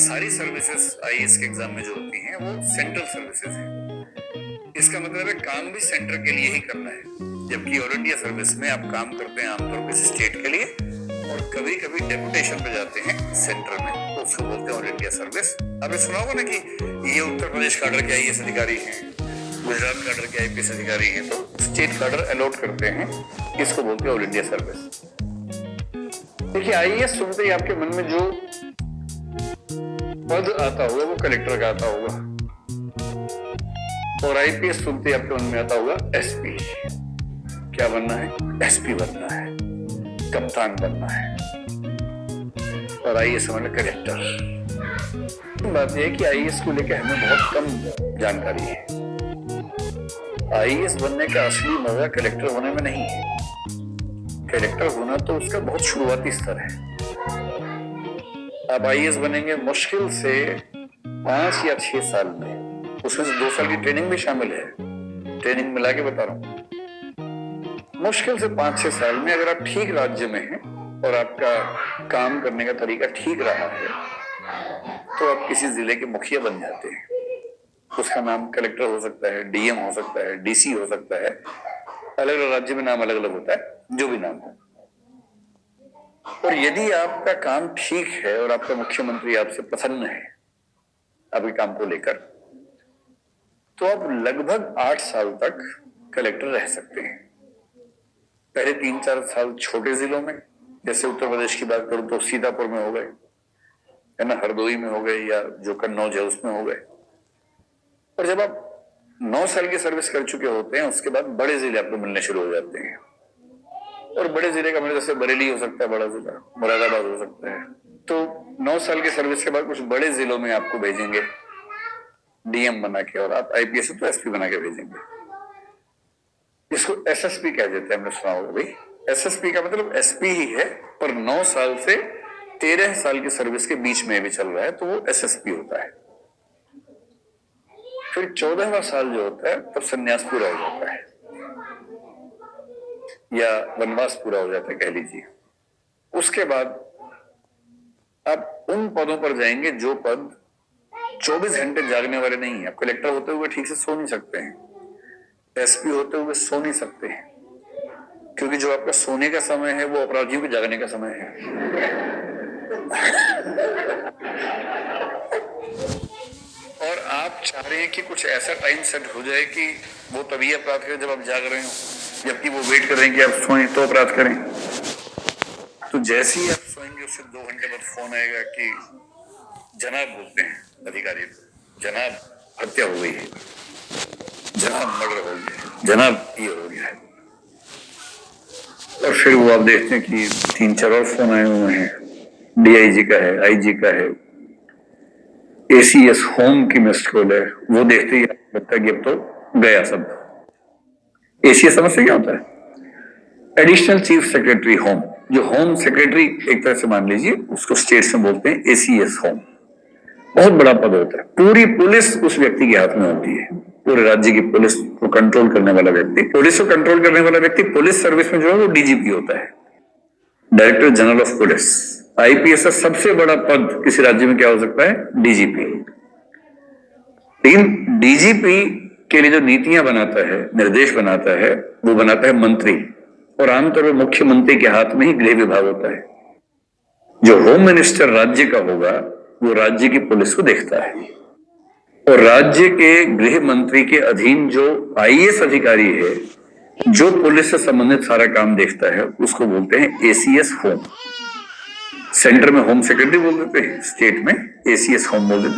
सारी services IAS के exam में जो होती हैं वो सेंट्रल सर्विसेज है। इसका मतलब है काम भी सेंटर के लिए ही करना है, जबकि ऑल इंडिया सर्विस में आप काम करते हैं आमतौर पर स्टेट के लिए और कभी कभी डेपुटेशन पे जाते हैं सेंटर में, तो उसको बोलते हैं ऑल इंडिया सर्विस। आपने सुना होगा ना कि ये उत्तर प्रदेश कैडर के आईएएस अधिकारी हैं, गुजरात कैडर के आईपीएस अधिकारी हैं, तो स्टेट कैडर अलॉट करते हैं, इसको बोलते हैं ऑल इंडिया सर्विस। देखिए आईएएस सुनते ही आपके मन में जो पद आता होगा वो कलेक्टर का आता होगा, और आईपीएस सुनते ही आपके मन में आता होगा एसपी। क्या बनना है? एसपी बनना है, कप्तान बनना है, और आईएएस मतलब कलेक्टर। बात यह है कि आईएएस को लेकर हमें बहुत कम जानकारी है। आईएएस बनने का असली मजा कलेक्टर होने में नहीं है। कलेक्टर होना तो उसका बहुत शुरुआती स्तर है। आप आईएएस बनेंगे मुश्किल से 5 या 6 साल में, उसमें से 2 साल की ट्रेनिंग भी शामिल है। ट्रेनिंग मिला के बता रहा हूं, मुश्किल से 5-6 साल में अगर आप ठीक राज्य में हैं और आपका काम करने का तरीका ठीक रहा है तो आप किसी जिले के मुखिया बन जाते हैं। उसका नाम कलेक्टर हो सकता है, डीएम हो सकता है, डीसी हो सकता है, अलग अलग राज्य में नाम अलग अलग होता है, जो भी नाम हो। और यदि आपका काम ठीक है और आपका मुख्यमंत्री आपसे प्रसन्न है आपके काम को लेकर, तो आप लगभग 8 साल तक कलेक्टर रह सकते हैं। पहले 3-4 साल छोटे जिलों में, जैसे उत्तर प्रदेश की बात करूं तो सीतापुर में हो गए, है ना, हरदोई में हो गए, या जो कन्नौज है उसमें हो गए। और जब आप 9 साल की सर्विस कर चुके होते हैं उसके बाद बड़े जिले आपको मिलने शुरू हो जाते हैं। और बड़े जिले का मतलब जैसे बरेली हो सकता है बड़ा जिला, मुरादाबाद हो सकता है। तो 9 साल की सर्विस के बाद कुछ बड़े जिलों में आपको भेजेंगे डीएम बना के, और आप आईपीएस तो एसपी बना के भेजेंगे। इसको एसएसपी कह देते हैं, हमने सुना होगा भाई। एसएसपी का मतलब एसपी ही है, पर 9 साल से 13 साल की सर्विस के बीच में भी चल रहा है, तो वो एसएसपी होता है। फिर 14वां साल जो होता है तब संन्यास पूरा हो जाता है, या वनवास पूरा हो जाता है कह लीजिए। उसके बाद आप उन पदों पर जाएंगे जो पद 24 घंटे जागने वाले नहीं है। आप कलेक्टर होते हुए ठीक से सो नहीं सकते हैं, एसपी होते हुए सो नहीं सकते हैं, क्योंकि जो आपका सोने का समय है वो अपराधियों के जागने का समय है। और आप चाह रहे हैं कि कुछ ऐसा टाइम सेट हो जाए कि वो तभी अपराध करें जब आप जाग रहे हो, जबकि वो वेट कर रहे हैं कि आप सोएं तो अपराध करें। तो जैसे ही आप सोएंगे उससे 2 घंटे बाद फोन आएगा कि जनाब, बोलते हैं अधिकारी, जनाब हत्या हो गई है, जनाब मर्डर हो गया, जनाब ये हो गया है। और फिर वो आप देखते हैं कि 3-4 और फोन आए हुए हैं, डीआईजी का है, आईजी का है, एसीएस होम की मिस्ड कॉल है। वो देखते ही लगता है कि अब तो गया सब। एसीएस समझते क्या होता है? Additional chief secretary home. जो होम सेक्रेटरी एक तरह से मान लीजिए, उसको स्टेट्स में बोलते हैं एसीएस होम। बहुत बड़ा पद होता है। पूरी पुलिस उस व्यक्ति के हाथ में होती है, पूरे राज्य की पुलिस को कंट्रोल करने वाला व्यक्ति। पुलिस को कंट्रोल करने वाला व्यक्ति पुलिस सर्विस में जो है वो डीजीपी होता है, director general of police. IPS का सबसे बड़ा पद किसी राज्य में क्या हो सकता है? डीजीपी। लेकिन डीजीपी के लिए जो नीतियां बनाता है, निर्देश बनाता है, वो बनाता है मंत्री, और आमतौर पर मुख्यमंत्री के हाथ में ही गृह विभाग होता है। जो होम मिनिस्टर राज्य का होगा वो राज्य की पुलिस को देखता है, और राज्य के गृह मंत्री के अधीन जो आईएएस अधिकारी है जो पुलिस से संबंधित सारा काम देखता है उसको बोलते हैं एसीएस होम। सेंटर में होम सेक्रेटरी बोल देते हैं, स्टेट में एसीएस होम बोल देते हैं।